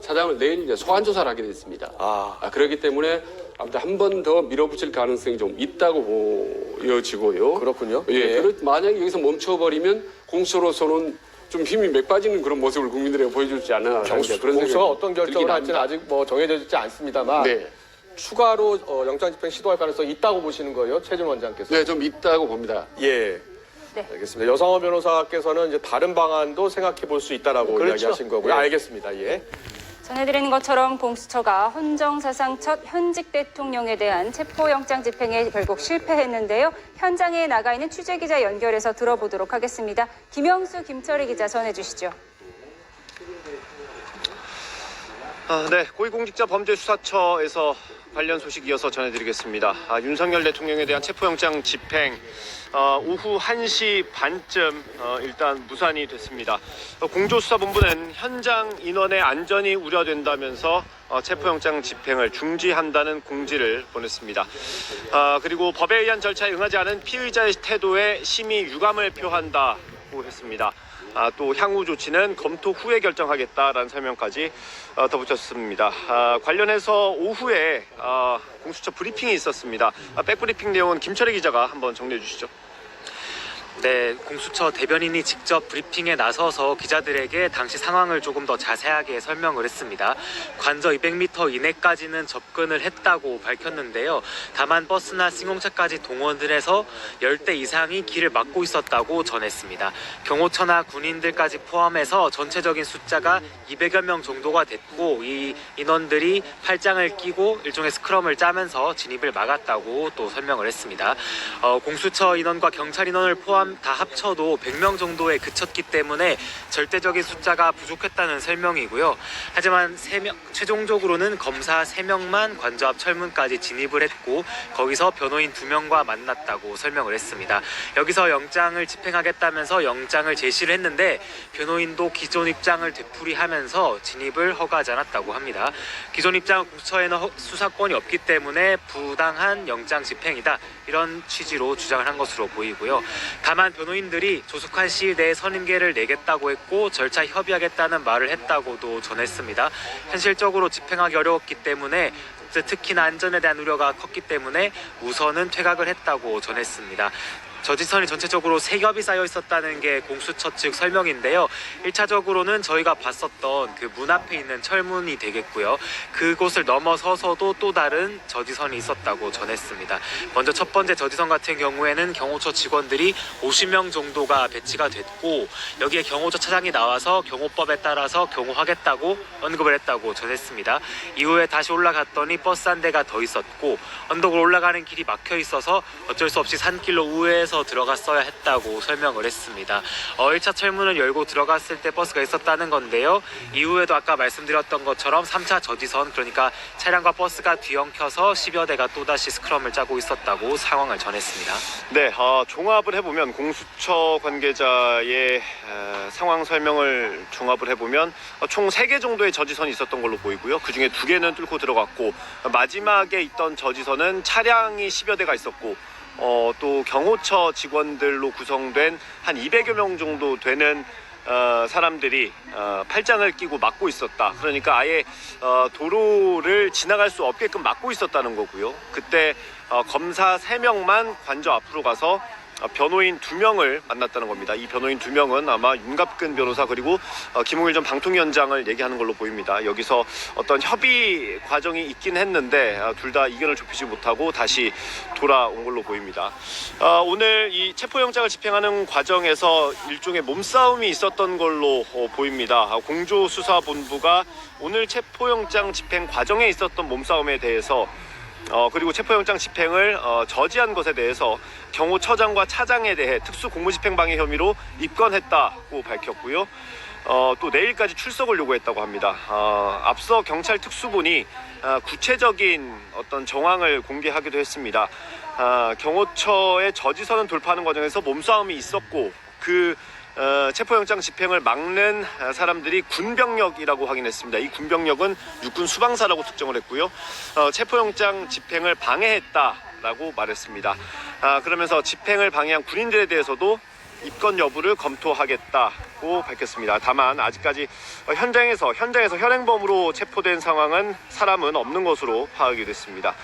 차장을 내일 이제 소환 조사를 하게 됐습니다. 그렇기 때문에 아무튼 한 번 더 밀어붙일 가능성이 좀 있다고 보여지고요. 그렇군요. 예. 만약에 여기서 멈춰버리면 공수처로서는 좀 힘이 맥 빠지는 그런 모습을 국민들에게 보여주지 않나. 공수처가 어떤 결정을 할지는 아직 뭐 정해져 있지 않습니다만 네. 추가로 영장집행 시도할 가능성이 있다고 보시는 거예요, 최준 원장께서? 네, 좀 있다고 봅니다. 예. 네. 알겠습니다. 여상호 변호사께서는 이제 다른 방안도 생각해 볼 수 있다라고 이야기하신 거고요. 네. 알겠습니다. 예. 전해드리는 것처럼 공수처가 헌정사상 첫 현직 대통령에 대한 체포영장 집행에 결국 실패했는데요. 현장에 나가 있는 취재기자 연결해서 들어보도록 하겠습니다. 김영수, 김철희 기자 전해주시죠. 네, 고위공직자범죄수사처에서 관련 소식 이어서 전해드리겠습니다. 윤석열 대통령에 대한 체포영장 집행 오후 1시 반쯤 일단 무산이 됐습니다. 공조수사본부는 현장 인원의 안전이 우려된다면서 체포영장 집행을 중지한다는 공지를 보냈습니다. 그리고 법에 의한 절차에 응하지 않은 피의자의 태도에 심히 유감을 표한다고 했습니다. 또 향후 조치는 검토 후에 결정하겠다라는 설명까지 덧붙였습니다. 관련해서 오후에 공수처 브리핑이 있었습니다. 백브리핑 내용은 김철희 기자가 한번 정리해 주시죠. 네, 공수처 대변인이 직접 브리핑에 나서서 기자들에게 당시 상황을 조금 더 자세하게 설명을 했습니다. 관저 200m 이내까지는 접근을 했다고 밝혔는데요. 다만 버스나 승용차까지 동원을 해서 10대 이상이 길을 막고 있었다고 전했습니다. 경호처나 군인들까지 포함해서 전체적인 숫자가 200여 명 정도가 됐고 이 인원들이 팔짱을 끼고 일종의 스크럼을 짜면서 진입을 막았다고 또 설명을 했습니다. 공수처 인원과 경찰 인원을 포함 다 합쳐도 100명 정도에 그쳤기 때문에 절대적인 숫자가 부족했다는 설명이고요. 하지만 최종적으로는 검사 3명만 관저 앞 철문까지 진입을 했고 거기서 변호인 2명과 만났다고 설명을 했습니다. 여기서 영장을 집행하겠다면서 영장을 제시를 했는데 변호인도 기존 입장을 되풀이하면서 진입을 허가하지 않았다고 합니다. 기존 입장은 공수처에는 수사권이 없기 때문에 부당한 영장 집행이다. 이런 취지로 주장을 한 것으로 보이고요. 다만 변호인들이 조속한 시일 내에 선임계를 내겠다고 했고 절차 협의하겠다는 말을 했다고도 전했습니다. 현실적으로 집행하기 어려웠기 때문에 특히나 안전에 대한 우려가 컸기 때문에 우선은 퇴각을 했다고 전했습니다. 저지선이 전체적으로 3겹이 쌓여 있었다는 게 공수처 측 설명인데요. 1차적으로는 저희가 봤었던 그 문 앞에 있는 철문이 되겠고요. 그곳을 넘어서서도 또 다른 저지선이 있었다고 전했습니다. 먼저 첫 번째 저지선 같은 경우에는 경호처 직원들이 50명 정도가 배치가 됐고 여기에 경호처 차장이 나와서 경호법에 따라서 경호하겠다고 언급을 했다고 전했습니다. 이후에 다시 올라갔더니 버스 한 대가 더 있었고 언덕을 올라가는 길이 막혀 있어서 어쩔 수 없이 산길로 우회해서 들어갔어야 했다고 설명을 했습니다. 1차 철문을 열고 들어갔을 때 버스가 있었다는 건데요. 이후에도 아까 말씀드렸던 것처럼 3차 저지선 그러니까 차량과 버스가 뒤엉켜서 10여 대가 또다시 스크럼을 짜고 있었다고 상황을 전했습니다. 네, 종합을 해보면 공수처 관계자의 상황 설명을 종합을 해보면 총 3개 정도의 저지선이 있었던 걸로 보이고요. 그중에 2개는 뚫고 들어갔고 마지막에 있던 저지선은 차량이 10여 대가 있었고 또 경호처 직원들로 구성된 한 200여 명 정도 되는 사람들이 팔짱을 끼고 막고 있었다. 그러니까 아예 도로를 지나갈 수 없게끔 막고 있었다는 거고요. 그때 검사 3명만 관저 앞으로 가서 변호인 2명을 만났다는 겁니다. 이 변호인 2명은 아마 윤갑근 변호사 그리고 김홍일 전 방통위원장을 얘기하는 걸로 보입니다. 여기서 어떤 협의 과정이 있긴 했는데 둘 다 이견을 좁히지 못하고 다시 돌아온 걸로 보입니다. 오늘 이 체포영장을 집행하는 과정에서 일종의 몸싸움이 있었던 걸로 보입니다. 공조수사본부가 오늘 체포영장 집행 과정에 있었던 몸싸움에 대해서 그리고 체포영장 집행을 저지한 것에 대해서 경호처장과 차장에 대해 특수공무집행방해 혐의로 입건했다고 밝혔고요. 또 내일까지 출석을 요구했다고 합니다. 앞서 경찰 특수본이 구체적인 어떤 정황을 공개하기도 했습니다. 경호처의 저지선을 돌파하는 과정에서 몸싸움이 있었고 그 체포영장 집행을 막는 사람들이 군병력이라고 확인했습니다. 이 군병력은 육군 수방사라고 특정을 했고요. 체포영장 집행을 방해했다라고 말했습니다. 그러면서 집행을 방해한 군인들에 대해서도 입건 여부를 검토하겠다 있다고 밝혔습니다. 다만 아직까지 현장에서 현행범으로 체포된 상황은 사람은 없는 것으로 파악이 됐습니다.